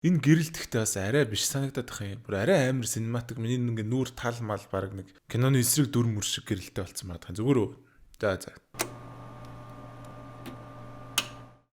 Энэ гэрэлтэхтэй бас арай биш санагдаад байх юм. Бүр арай амар синематик миний ингээ нүүр тал мал баг нэг киноны эсрэг дүр мөр шиг гэрэлтэй болсон байгаа. Зүгээр үү. За.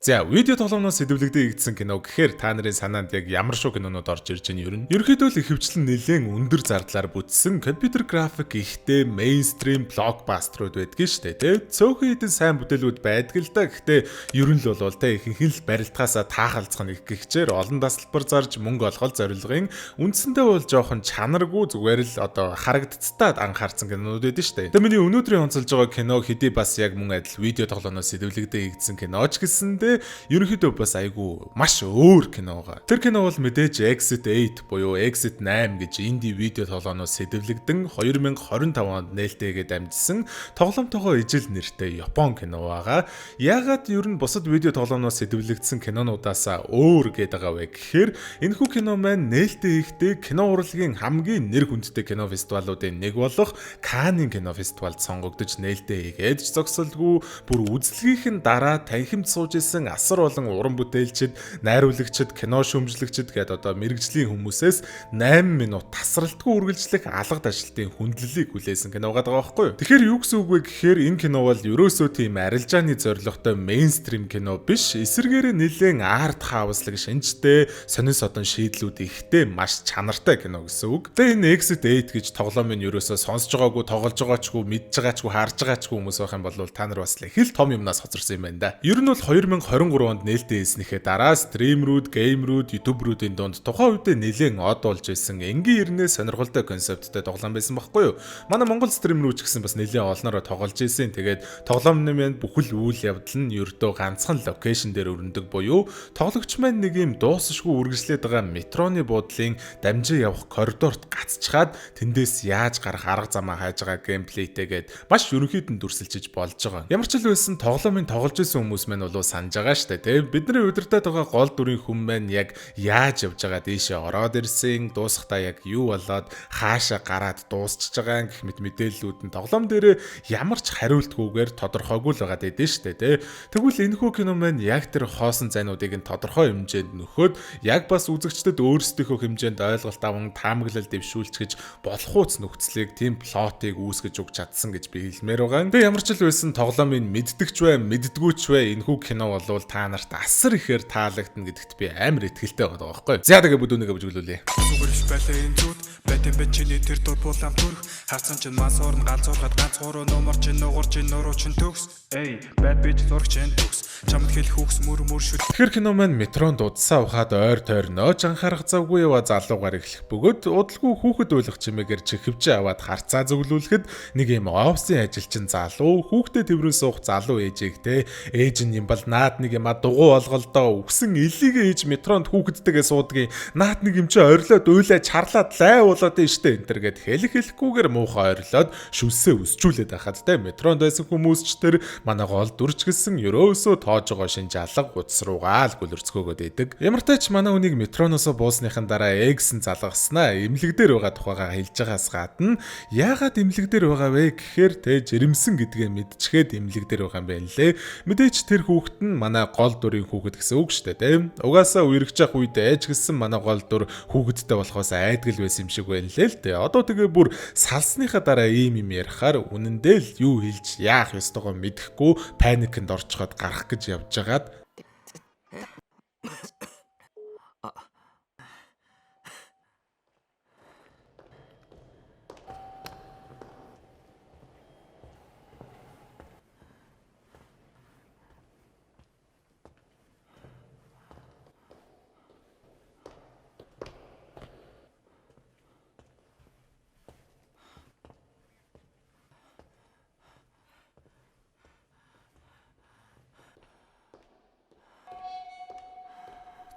За, видео тоглоомноос сэдвлэгдээ игдсэн кино гэхээр та нарын санаанд яг ямар шүү кинонууд орж ирж байгааг нь ер нь ерөөхдөө л ихэвчлэн нэлээд өндөр зардлаар бүтсэн компьютер график ихтэй мейнстрим блокбастерууд байдгийн штэ тий. Цөөхөн хэдэн сайн бүтээлүүд байдаг л да. Гэхдээ ер нь л бол тий ихэнх л барилтаасаа таахалцах нэг гихчээр олон тасалбар зарж мөнгө олгол зорилгын үндсэндээ бол жоохон чанаргүй зүгээр л одоо харагдцтаад анхаарсан кинонууд байдаг штэ. Тэгээ миний өнөөдрийн онцолж байгаа кино хэдий бас яг мөн адил видео тоглоомноос сэдвлэгдээ игдсэн киноч гэсэндээ ерөнхийдөө бас айгүй маш өөр кино байгаа. Тэр кино бол мэдээж Exit 8 буюу Exit 8 гэж инди видео тоглоомноос сэдвлэгдэн 2025 онд нээлттэйгээд амжсан тоглоомтойгоо ижил нэртэй Япон кино байгаа. Яагаад ер нь бусад видео тоглоомноос сэдвлэгдсэн кинонуудаасаа өөр гээд байгаа вэ гэхээр энэхүү кино маань нээлттэй ихтэй кино урлагийн хамгийн нэр хүндтэй кино фестивалуудын нэг болох Каннын кино фестивалд сонгогдож нээлттэй хийгээд зогсолгүй бүр үзлэгийнхэн дараа танхимд сууж исэн асар болон уран бүтээлчид, найруулагчид, кино шүүмжлэгчид гээд одоо мэрэгжлийн хүмүүсээс 8 минут тасралтгүй үргэлжлэх алга ташлтын хүндлэлийг хүлээсэн кино байгаа байхгүй юу? Тэгэхээр юу гэсэн үг вэ гэхээр энэ кино бол ерөөсөө тийм арилжааны зорилготой мейнстрим кино биш, эсвэргээрээ нэлээд арт хауслаг шинжтэй, сонин содон шийдлүүд ихтэй маш чанартай кино гэсэн үг. Тэгээ энэ Exit 8 гэж тоглоомын ерөөсөө сонсож байгаагүй, тоглож байгаачгүй, мэдж байгаачгүй, харж байгаачгүй хүмүүс байх юм бол та нар бас их л том юмнаас хоцорсон юм байна да. Ер нь бол 2023 онд нээлттэй хийснийхээ дараа стримрүүд, геймрүүд, ютуберүүдийн дунд тухайн үедээ нэлээд од болж байсан энгийн ирнэ сонирхолтой концепттэй тоглоом байсан байхгүй юу? Манай Монгол стримрүүд ч гэсэн бас нэлээд олноороо тоглож ийсэн. Тэгээд тоглоомны маань бүхэл үйл явдал нь ердөө ганцхан локейшн дээр өрнөдөг буюу тоглогч маань нэг юм дуусшгүй үргэлжлээд байгаа метроны буудлын дамжин явах коридорт гацчихад тэндээс яаж гарах арга замаа хайж байгаа геймплейтэйгээд маш ерөнхийд нь дүрсэлжиж болж байгаа. Ямар ч л байсан тоглоомын тоглож исэн хүмүүс маань бол санаж байгаа штэ тий. Бидний удирдах байгаа гол дүрийн хүн маань яг яаж явж байгаа дээшээ ороод ирсэн, дуусахдаа яг юу болоод хаашаа гараад дуусчихж байгаа гэх мэт мэдээллүүд нь тоглоом дээр ямар ч хариултгүйгээр тодорхойгүй л байгаа дээ штэ тий. Тэгвэл энэхүү кино маань яг тэр хоосон зайнуудыг нь тодорхой хэмжээнд нөхөд яг бас үзэгчдэд өөрсдийнхөө хэмжээнд ойлголт аван таамаглал дэвшүүлчихэж болох ууц нөхцөлийг тийм плотыг үүсгэж өгч чадсан гэж би хэлмээр байгаа. Тэгээ ямар ч л байсан тоглоомын мэддэгч бай, мэддгүүч бай энэхүү кино болвол та нарт асар ихээр таалагдана гэдэгт би амар итгэлтэй байгаа байхгүй. За тэгээ бүдүүнийгээ бүжиглүүлье. Зүгэрш байлаа энэ зүуд бэтэн чиний тэр дур булам төрх харсан чинь мас орн галзуурхад ганц гурван номер чинь нугар чинь нуруу чинь төгс эй бад бич зурх чинь төгс чамд хэл хүүхс мөр шүт. Тэгэхээр кино маань метрон дудсаа ухаад ойр тойр нөөж анхаарах завгүй яваа залуугаар эхлэх бөгөөд удалгүй хүүхэд уйлах чимээгээр чихвчээ аваад харцаа зөвлүүлэхэд нэг юм офисын ажилчин залуу хүүхдэд тэврэн суух залуу ээжигтэй ээж нь юм бол наад нэг юм дугуй олголдоо үгсэн элигээ ээж метронд хүүхэдтэйгээ суудгийн наад нэг юм чи орилоод уйлаа чарлаад лай болоод нь штэ энэ төр гэд хэлэхгүйгээр муухай орилоод шүлсээ үсчүүлээд байхад те метронд байсан хүмүүс ч тэр манай гол дүрч гисэн ерөөсөө тоож байгаа шинж алга утас руугаа л гүлэрцгөөгөөд идэг. Ямар ч тач манай үнийг метроноос боосныхан дараа эгсэн залгаснаа эмнэлэг дээр байгаа тухайгаа хэлж байгаас гадна яагаад эмнэлэг дээр байгаа вэ гэхээр те жирэмсэн гэдгээ мэдчихээд эмнэлэг дээр байгаа юм байна лээ. Мэдээч тэр хүүхэд нь манай гол дүрийн хүүхэд гэсэн үг штэ те. Угаасаа үерхэж явах үед ээж гэсэн манай гол дүр хүүхэдтэй болохоос айдгал байсан юм шиг байна лээ л те. Одоо тэгээ бүр салсныхаа дараа ийм юм ярихаар үнэндээ л юу хэлж яах ёстойгоо мэдэхгүй паникнд орчход гарах гэж явж байгаад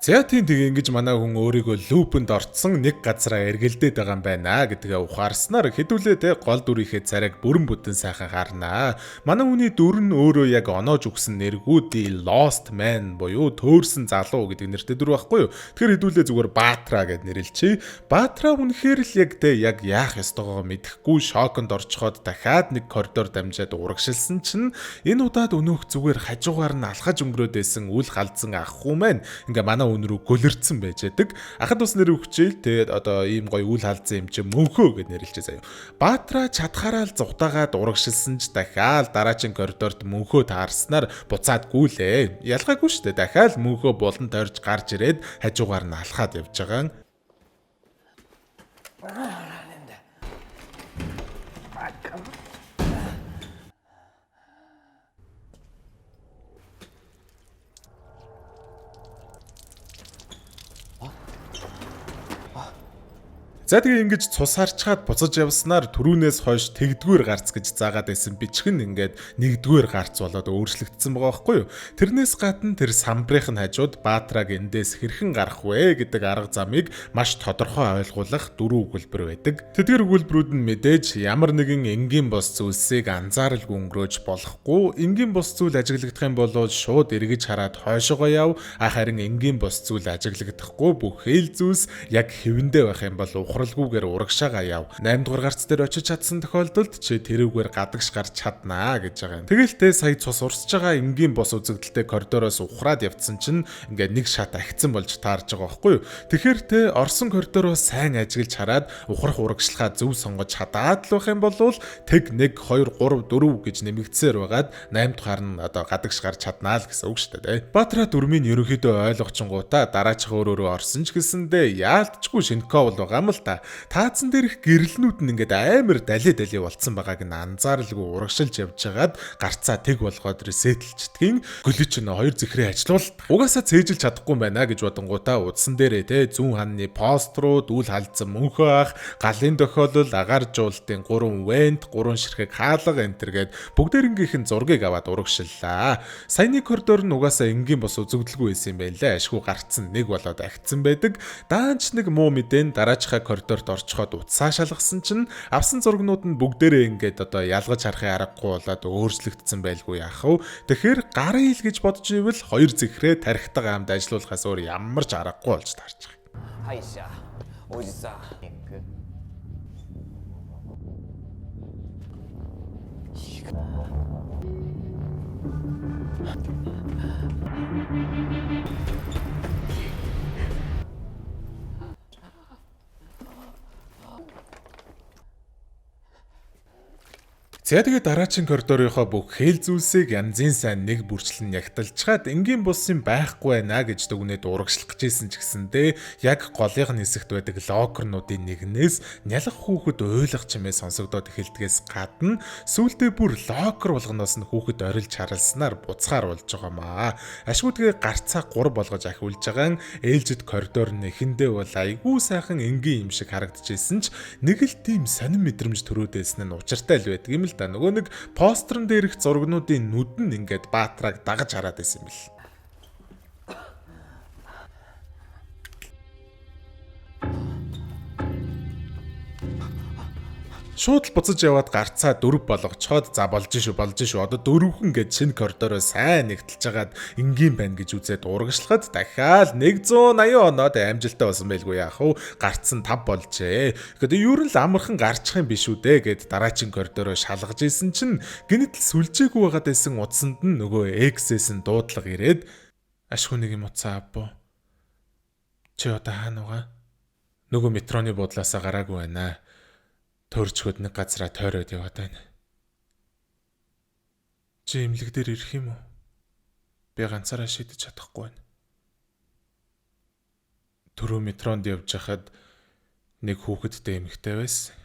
за тийм ингэж манай хүн өөрийгөө лупэнд орцсон нэг газараа эргэлдээд байгаа юм байна гэдгээ ухаарснаар хэдүүлээ те гол дүрийнхээ царайг бүрэн бүтэн сайхан харнаа. Манай хүний дүр нь өөрөө яг оноож өгсөн нэргүүд Lost Man буюу төөрсөн залуу гэдэг нэртэй дүр байхгүй юу. Тэгэхээр хэдүүлээ зүгээр Баатра гэд нэрлэлчээ. Баатра үнэхээр л яг те яг яах ёстойгоо мэдэхгүй шоконд орчход дахиад нэг коридор дамжаад урагшилсан чинь энэ удаад өнөөх зүгээр хажуугаар нь алхаж өнгөрөөд байсан үл халдсан ах хүү маань ингээ манай үн рүү гөлөрцөн байж байдаг. Ахад ус нэр өгчээл тэгээд одоо ийм гоё үл халдсан юм чи мөнхөө гэж нэрлэжээ заяа. Баатра чадхаараа л зугатаагаад урагшилсан ч дахиад дараагийн коридорт мөнхөө таарснаар буцаадгүй лээ. Ялгаагүй шүү дээ. Дахиад мөнхөө булан тойрж гарч ирээд хажуугаар нь алхаад явж байгаа. За тэгээ ингэж цус харчаад буцаж явснаар түрүүнээс хойш тэгдгүүр гарц гэж заагаад байсан бичгэн ингээд нэгдүгээр гарц болоод өөрчлөгдсөн байгаа байхгүй юу. Тэрнээс гадна тэр самбрынх нь хажууд Баатраг эндээс хэрхэн гарах вэ гэдэг арга замыг маш тодорхой ойлгуулах дөрвөн өгүүлбэр байдаг. Тэдгээр өгүүлбэрүүд нь мэдээж ямар нэгэн энгийн бос зүйлсийг анзааралгүй өнгөрөөж болохгүй. Энгийн бос зүйл ажиглагдах юм бол шууд эргэж хараад хойшоогоо яв. Харин энгийн бос зүйл ажиглагдахгүй бүх хэл зүйлс яг хэвэндээ байх юм бол ухралгүйгээр урагшаага яв. 8 дугаар гарц дээр очиж чадсан тохиолдолд чи тэрүүгээр гадагш гарч чаднаа гэж байгаа юм. Тэгэлтэй сая цус урсж байгаа энгийн бос үзэгдэлтэй коридороос ухраад явцсан чинь ингээд нэг шат агцсан болж таарж байгаа байхгүй юу. Тэгэхээр те орсон коридороо сайн ажиглаж хараад ухрах урагшлахаа зөв сонгож чадаад л байх юм бол тэг 1 2 3 4 гэж нэмэгдсээр байгаад 8 дугаар нь одоо гадагш гарч чаднаа л гэсэн үг шүү дээ. Баатра дүрмийн ерөнхийдөө ойлгочингуудаа дараачих өөрөө орсон ч гэсэндээ яалтчгүй шинков л байгаа юм л та. Таацсан дээрх гэрэлнүүд нь ингээд амар далээ болцсон байгааг нь анзааралгүй урагшилж явж хагаад гарцаа тэг болгоод ресетлчдгийн гөлөч нь хоёр зэхрээ ажилуулт. Угаасаа цээжилж чадахгүй юм байна гэж бодонгуудаа удсан дээрээ те зүүн ханны пострууд үл халдсан мөнхөө ах галын тохиолдол агаар жуултын 3 вент 3 ширхэг хаалга энтер гээд бүгдээрнгийнх нь зургийг аваад урагшиллаа. Саяны коридор нь угаасаа энгийн бос үзэгдэлгүй байсан юм байлаа. Ашгүй гарцсан нэг болоод агцсан байдаг. Даанч нэг муу мэдэн дараачихаа коридорт орчход утсаа шалгасан чинь авсан зургнууд нь бүгдээрээ ингээд одоо ялгаж харахын аргагүй болоод өөрчлөгдсөн байлгүй яах вэ? Тэгэхээр гарын хил гэж бодож ивэл хоёр зэхрээ тархитаа хамт ажиллуулахаас өөр ямар ч аргагүй болж таарч байгаа. Хайша. Ожиса. За тэгээ дараагийн коридорынхоо бүх хэл зүйлсийг янзын сайн нэг бүрчлэн ягталчаад энгийн бусын байхгүй байна гэж дүгнээд урагшлах гэжсэн ч гэсэндээ яг голынх нь хэсэгт байдаг локернуудын нэгнээс нялх хүүхэд ойлгох чимээ сонсогдоод эхэлдгээс гадна сүүлдээ бүр локер болгоноос нь хүүхэд орилж харалснаар буцахаар болж байгаамаа. Ашгүй тэгээ гарцаа 3 болгож ахиулж байгаа нь ээлжид коридор нь эхэндээ бол айгүй сайхан энгийн юм шиг харагдчихсэн ч нэг л тийм сонин мэдрэмж төрөөдөөсөн нь учиртай л байдаг юм л да. Нөгөө нэг постерн дээрх зургнуудын нүд нь ингээд Баатраг дагаж хараад байсан юм бэл. Шууд л буцаж яваад гарцаа 4 болгочоод за болж шүү одоо дөрөвхөн гэж шинэ коридороо сайн нэгтэлж хагаад энгийн байна гэж үзээд урагшлахад дахиад 180 оноод амжилттай болсон байлгүй яах вэ? Гарц нь 5 болжээ. Гэхдээ ер нь л амархан гарчих юм биш үү дээ гэд дараагийн коридороо шалгаж исэн чинь гинэтэл сүлжээгүй байгаад байсан утсанд нь нөгөө X-с нь дуудлага ирээд ашгүй нэг юм утсаа авбо. Чи одоо хаана байгаа? Нөгөө метроны буудлаасаа гараагүй байна. Төрчгöd нэг газараа тойроод яваад байна. Чи имлэг дээр ирэх юм уу? Би ганцаараа шийдэж чадахгүй байна. Түрүү метронд явж хахад нэг хүүхэдтэй эмэгтэй байсан.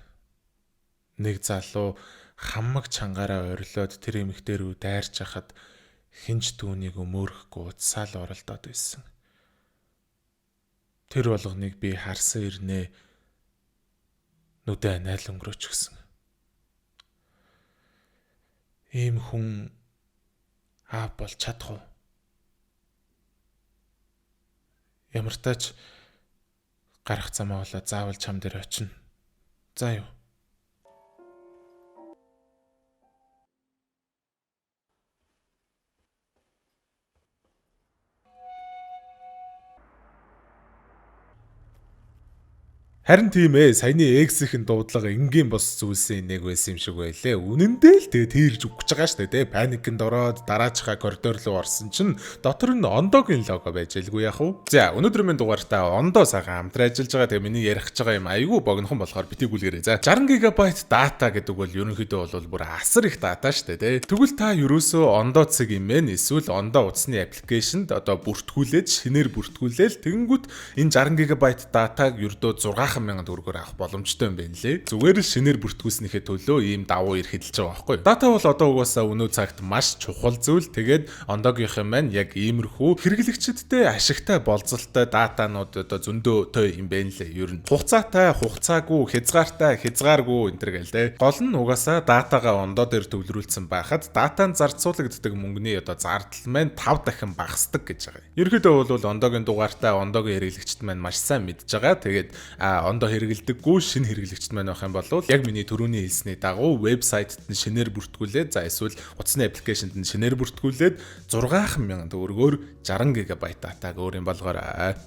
Нэг залуу хамаг чангаараа орилоод тэр эмэгтэй рүү дайрч хахад хинч түүнийг өмөөрөхгүй уцсаал оролдоод байсан. Тэр болгоныг би харсан ирнэ. Нүдэ найл өнгөрөөч гисэн. Ийм хүн болж чадах уу? Ямар тач гарах замаа болоо заавал чам дээр очино. За юу? Харин тийм ээ, саяны X-ийн дуудлага энгийн бос зүйлсийн нэг байсан юм шиг байлээ. Үнэн дээр л тэгээ тэрж өгч байгаа шүү дээ, паникэнд ороод дараачихаа коридор руу орсон чинь дотор нь Ондогийн лого байж илгүй яах вэ? За, өнөөдрийн дугаартаа Ондо сайхан хамтран ажиллаж байгаа. Тэгээ миний ярих гэж байгаа юм айгүй богинохон болохоор битгий гүйлгэрээ. За, 60 ГБ дата гэдэг бол ерөнхийдөө бол бүр асар их дата шүү дээ, Тэгвэл та ерөөсөө Ондо цэг юм бэ? Эсвэл Ондо утасны аппликейшнд одоо бүртгүүлээд шинээр бүртгүүлээл тэгэнгүүт энэ 60 ГБ датаг ердөө 6,000 төгрөгөөр авах боломжтой юм байна лээ. Зүгээр л шинээр бүртгүүлснийхээ төлөө ийм давуу ир хэдэлж байгаа байхгүй юу? Дата бол одоо угаасаа өнөө цагт маш чухал зүйл. Тэгээд Ондогийнхэн маань яг иймэрхүү хэрэглэгчдэдтэй ашигтай болцолтой датанууд одоо зөндөөтэй юм байна лээ. Ер нь хугацаатай, хугацаагүй, хязгааргүй энэ төр гээл дээ. Гол нь угаасаа датагаа Ондо дээр төвлөрүүлсэн байхад датанд зарцуулагддаг мөнгөний одоо зардал маань 5 дахин багасдаг гэж байгаа. Ерөнхийдөө бол Ондогийн дугаартаа Ондогийн хэрэглэгчд маань маш сайн мэдж байгаа. Тэгээд Ондо хэрэглэдэггүй шинэ хэрэглэгчд маань байх юм бол яг миний түрүүний хэлсний дагуу вебсайтт нь шинээр бүртгүүлээд за эсвэл утасны аппликейшнд нь шинээр бүртгүүлээд 6,000 төгрөгөөр 60 ГБ датаг өөрийн болгоорой.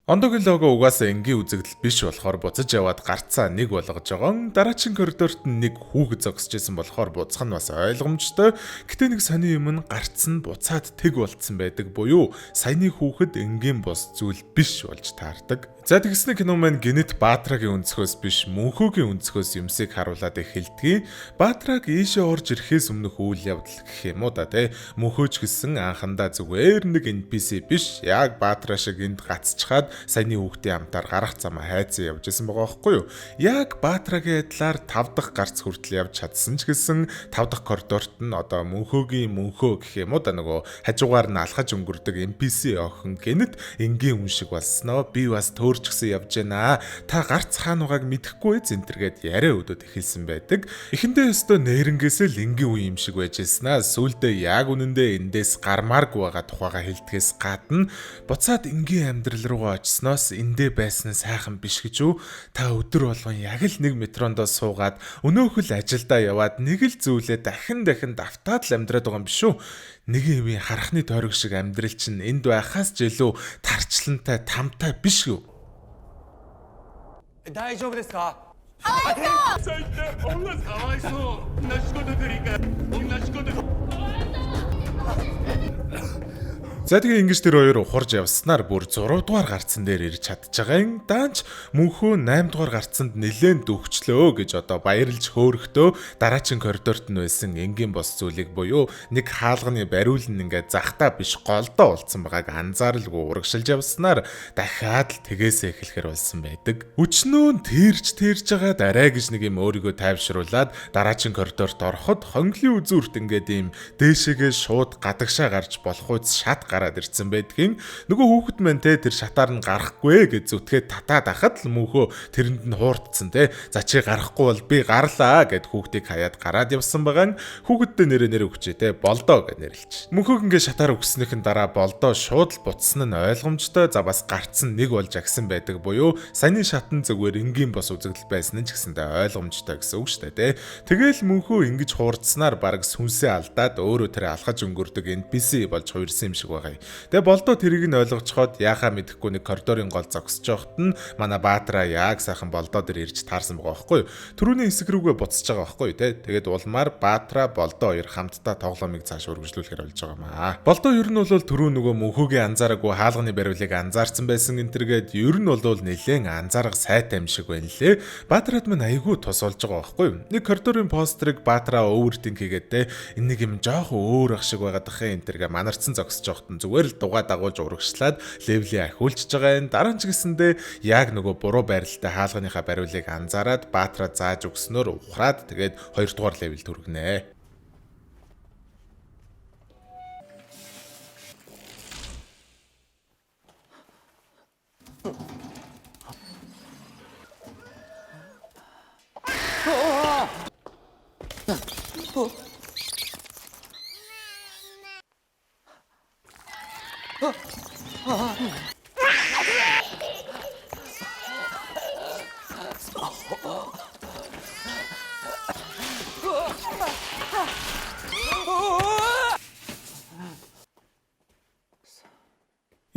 Ондогийн лого угаасаа энгийн үзэгдэл биш болохоор буцаж яваад гарцаа нэг болгож байгаа. Дараагийн коридорт нэг хүүхэд зогсожсэн болохоор буцах нь бас ойлгомжтой. Гэтэ нэг сони юм нь гарц нь буцаад тэг болцсон байдаг буюу саяны хүүхэд энгийн бос зүйл биш болж таардаг. За тэгснэ кино маань гинэт Баатрагийн өнцгөөс биш мөнхөөгийн өнцгөөс юмсыг харуулад эхэлдэг. Баатраг ийшээ орж ирэхээс өмнөх үйл явдал гэх юм уу да тий. Мөнхөөч гэсэн анхандаа зүгээр нэг NPC биш яг Баатра шиг энд гацчихад саяны хүүхдийн амтаар гарах замаа хайцсан явж исэн байгаа байхгүй юу? Яг Баатрагийн адилаар 5 дахь гарц хүртэл явж чадсан ч гэсэн 5 дахь коридорт нь одоо мөнхөөгийн мөнхөө гэх юм уу да нөгөө хажуугаар нь алхаж өнгөрдөг NPC охин гинэт энгийн хүн шиг болсноо би бас ч гэсэн явж байна. Та гарц хаан угааг мэдэхгүй зэнтэргээд яриа өдөөд эхэлсэн байдаг. Эхэндээ өстөө нэрнгээсээ л энгийн үе юм шиг байж яснаа. Сүүлдээ яг үнэндээ эндээс гармааргүй байгаа тухайга хэлдгээс гадна буцаад энгийн амьдрал руугаа очсноос эндээ байсан сайхан биш гэж үү? Та өдөр болгон яг л нэг метрондоо суугаад өнөөхөл ажилдаа яваад нэг л зүйлээ дахин давтаад л амьдраад байгаа юм биш үү? Нэг юм харахны тойрог шиг амьдрал чинь энд байхаас ч илүү тарчлантай тамтай биш үү? 大丈夫ですか？最低女かわいそう。同じこと繰り返同じこと。 За тэгээ ингэж тэр хоёр ухарж явснаар бүр 6 дугаар гарцсан дээр ирж чадж байгаа юм. Даанч мөнхөө 8 дугаар гарцсанд нэлээд дөгчлөө гэж одоо баярлж хөөрөхдөө дараагийн коридорт нь байсан энгийн бос зүйлийг буюу нэг хаалганы бариул нь ингээд захтаа биш голдоо болцсон байгааг анзааралгүй урагшилж явснаар дахиад л тгээсээ эхлэхэр болсон байдаг. Өчнөө тэрж байгаа дараа гэж нэг юм өөрийгөө тайвшруулад дараагийн коридорт ороход хонглын үзүүрт ингээд ийм дээшээгээ шууд гадагшаа гарч болох үс шат гараад ирсэн байдгийн. Нөгөө хүүхэд маань те тэр шатаар нь гарахгүй гэж зүтгээд татаад ахад л мөнхөө тэрэнд нь хуурдсан те. За чи гарахгүй бол би гарлаа гэд хүүхдийг хаяад гараад явсан байгаа. Хүүхэдтэй нэрээ өгчээ те болдоо гэж нэрлэж. Мөнхөөг ингээ шатаар өгснөхийн дараа болдоо шууд л буцсан нь ойлгомжтой. За бас гарцсан нэг болж агсан байдаг буюу саяны шатан зүгээр энгийн бос үзэгдэл байсан нь ч гэсэндээ ойлгомжтой гэсэн үг шүү дээ те. Тэгэл мөнхөө ингэж хуурдснаар баг сүнсээ алдаад өөрөө тэр алхаж өнгөрдөг NPC болж хуурсан юм шиг байгаа. Тэгээ болдоо тэрийг нь ойлгоцоход яхаа мэдэхгүй нэг коридорын гол зогсож байхад нь манай Баатра яг сайхан болдоо дээр ирж таарсан байгаа байхгүй юу. Түрүүний хэсэг рүүгээ буцаж байгаа байхгүй юу те. Тэгээд улмаар Баатра болдоо хоёр хамтдаа тоглоомыг цааш үргэлжлүүлэхээр болж байгаа маа. Болдоо ер нь бол түрүү нөгөө мөнхөөгийн анзаараагүй хаалганы бариулыг анзаарсан байсан энтергээд ер нь бол нэлээд анзаарах сайтай юм шиг байна лээ. Баатрад мань айгүй тус болж байгаа байхгүй юу. Нэг коридорын постерыг Баатра overthink хийгээд те энэ нэг юм жоох өөр ах шиг байгаад ахын энтергээ манарцсан зогсож байхад зүгээр л дугаа дагуулж урагшлаад левлээ ахиулж байгаа юм. Дараа нь ч гэсэндээ яг нөгөө буруу байралтай хаалганыхаа бариулыг анзаараад Баатра зааж өгснөөр ухраад тэгээд 2 дугаар левел түргэнэ.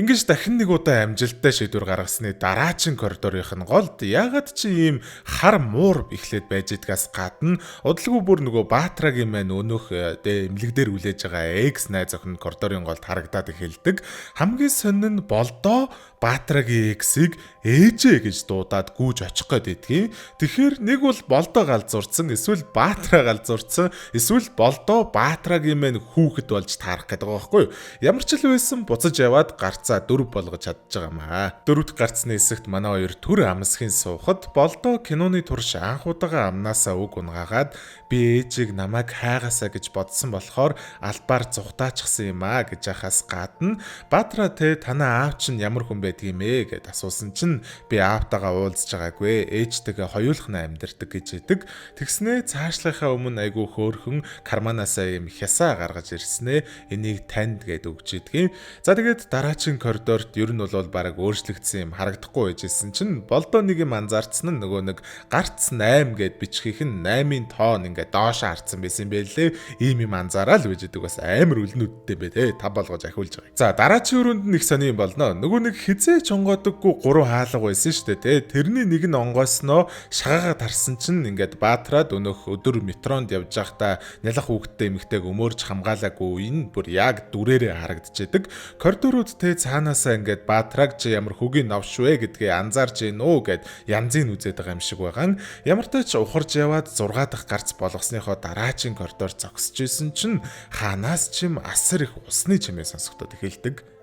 Ингэж дахин нэг удаа амжилттай шийдвэр гаргасны дараачин коридорынх нь голд ягаад чи ийм хар муур эхлээд байж идгээс гадна удалгүй бүр нөгөө Баатрагийн маань өнөөх эмнэлэг дээр үлээж байгаа X найз охин коридорын голд харагдаад эхэлдэг. Хамгийн сонин нь болдоо Баатрагийн X-ийг ээжээ гэж дуудаад гүйж очих гээд идэгий. Тэгэхээр нэг бол болдоо галзуурсан, эсвэл Баатра галзуурсан, эсвэл болдоо Баатрагийн маань хүүхэд болж таарах гэдэг байгаа байхгүй юу? Ямар ч л байсан буцаж яваад гарцаа 4 болгож чадж байгаа маа. 4-р гарцны хэсэгт манай хоёр төр амсхийн суухад болдоо киноны турш анх удаага амнаасаа үг унгаагаад би ээжийг намайг хайгаасаа гэж бодсон болохоор албаар зүхтаачихсан юм аа гэж яхаас гадна Баатра те танаа аав чинь ямар хүн байдгийм ээ гэд асуусан чинь би аавтайгаа уулзж байгаагүй ээжтэйгээ хоёулахна амьдэрдэг гэж хэдэг. Тэгснээ цаашлахаа өмнө айгүй хөөрхөн карманаасаа юм хясаа гаргаж ирснээ энийг танд гэд өгч идэгий. За тэгээд дараачин коридорт ер нь бол бараг өөрчлөгдсөн юм харагдахгүй байжсэн чинь болдоо нэг юм анзаарцсан нь нөгөө нэг гарц 8 гэд бичгийнх нь 8-ын тоон ингээд доош харцсан байсан юм байлээ. Ийм юм анзаараад байж идэг бас амар үлнүүдтэй бэ те тав болгож ахиулж байгаа. За дараачин өрөөнд нэг сони юм болно. Нөгөө нэг хизээ чонгоодоггүй 3 хаалга байсан шүү дээ те. Тэрний нэг нь онгоосноо шагаагаа тарсан чинь ингээд Баатраад өнөөх өдөр метронд явж байхдаа нялх хүүхдтэй эмэгтэйг өмөрж хамгаалаагүй энэ бүр яг дүрээрээ харагдчихэдэг. Коридорууд те цаанаасаа ингээд Баатраг чи ямар хөгийн навш вэ гэдгээ анзаарч гин үү гэд янзын үзээд байгаа юм шиг байгаа. Ямар ч тач ухарж яваад 6 дахь гарц болгосныхоо дараачин коридор зогсож исэн чинь хаанаас ч юм асар их усны чимээ сонсогдоод эхэлдэг.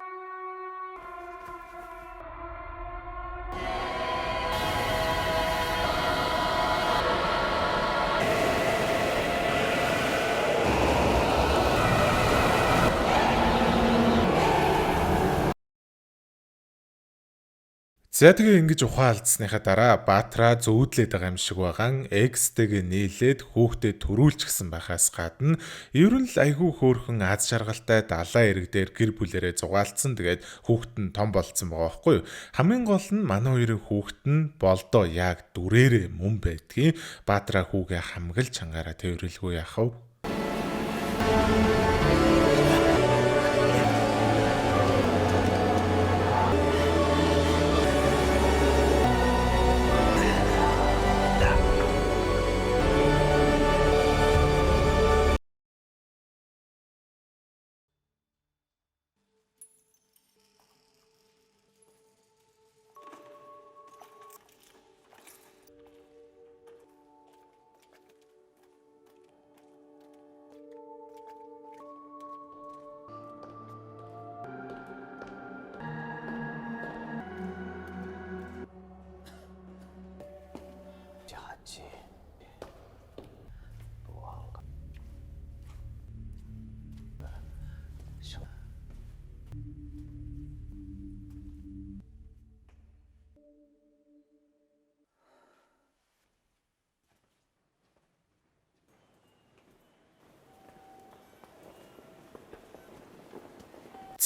За тэгээ ингэж ухаалцсныхаа дараа Баатра зөөдлээд байгаа юм шиг байгаа. X-тэйгээ нийлээд хүүхдэд төрүүлчихсэн байхаас гадна ер нь л айгүй хөөрхөн аз жаргалтай далаа эрэг дээр гэр бүлэрээ зугаалцсан. Тэгээд хүүхэд нь том болцсон байгаа байхгүй юу? Хамгийн гол нь манай хоёрын хүүхэд нь болдоо яг дүрээрээ мөн байдгийг Баатра хүүгээ хамгаалж чангаараа тэрвэрлгүй яах вэ?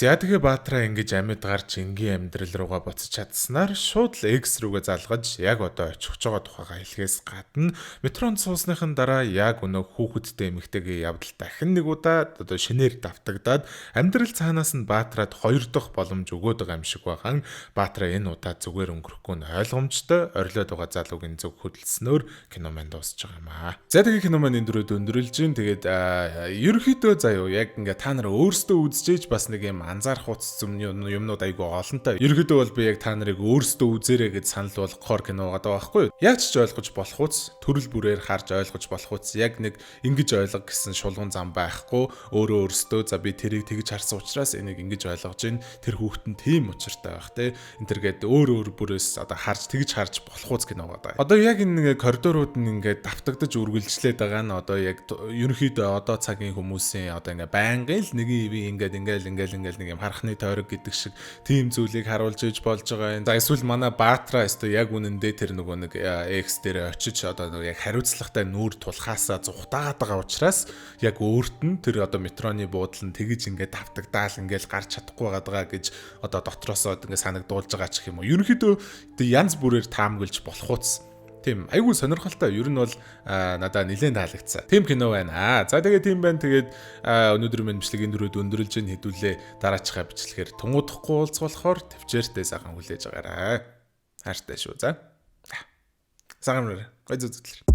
За тэгээ Баатра ингэж амьд гарч энгийн амьдрал руугаа буцаж чадсанаар шууд л X рүүгээ залгаж яг одоо очих байгаа тухайга хэлхээс гадна метронд суусныхын дараа яг өнөө хүүхэдтэй эмэгтэйгээ явдал дахин нэг удаа одоо шинээр давтагдаад амьдрал цаанаас нь Баатраад 2 дахь боломж өгөөд байгаа юм шиг байгаа. Баатра энэ удаа зүгээр өнгөрөхгүй нь ойлгомжтой орилоод байгаа залуугийн зөв хөдөлснөөр кино маань дуусж байгаа юм аа. За тэгээ кино маань энэ дөрөв өндөрлж гин тэгээд ерөнхийдөө заяа яг ингээ та нар өөрсдөө үзчихэж бас нэг юм анзаарах утас юмнууд айгүй олонтой. Ерөнхийдөө бол би яг та нарыг өөрсдөө үзээрэй гэж санал болгохоор кино байгаа байхгүй юу? Яг ч ойлгож болох үс, төрөл бүрээр харж ойлгож болох үс яг нэг ингэж ойлго гэсэн шулуун зам байхгүй. Өөрөө өөрсдөө за би тэрийг тэгж харсан учраас энийг ингэж ойлгож гин. Тэр хүүхэд нь тийм учиртай байх те. Энтергээд өөр бүрээс одоо харж тэгж харж болох үс кино байгаа. Одоо яг энэ коридорууд нь ингээд давтагдаж үргэлжлээд байгаа нь одоо яг ерөнхийдөө одоо цагийн хүмүүсийн одоо ингээд байнгын л нэг ивэ ингээд нэг юм харахны тойрог гэдэг шиг тийм зүйлийг харуулж иж болж байгаа юм. За эсвэл манай Баатра өстө яг үнэндээ тэр нөгөө нэг X дээр очиж одоо яг хариуцлагатай нүүр тулхаасаа зүхтаагаад байгаа учраас яг өөрт нь тэр одоо метроны буудлын тэгж ингээд давтагдаал ингээд гарч чадахгүй байгаа гэж одоо дотроосоо ингээд санагдуулж байгаа ч юм уу. Ерөнхийдөө янз бүрээр таамаглаж болох уус. Тийм айгүй сонирхолтой. Ер нь бол надад нэлээд таалагдсан. Тийм кино байна. За тэгээд тийм байна. Тэгээд өнөөдөр минь бичлэгийн дөрөвд өндөрлж ин хэдүүлээ дараачихаа бичлэгээр тунгуудахгүй уулзвалахоор төвчээртэй сайхан хүлээж байгаарай. Хайртай шүү. За. Сагамраа. Гой зүтгэл.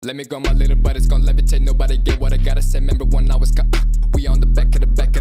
Let me go, my little buddy's gonna levitate. Nobody get what I gotta say. Remember when I was we on the back of the back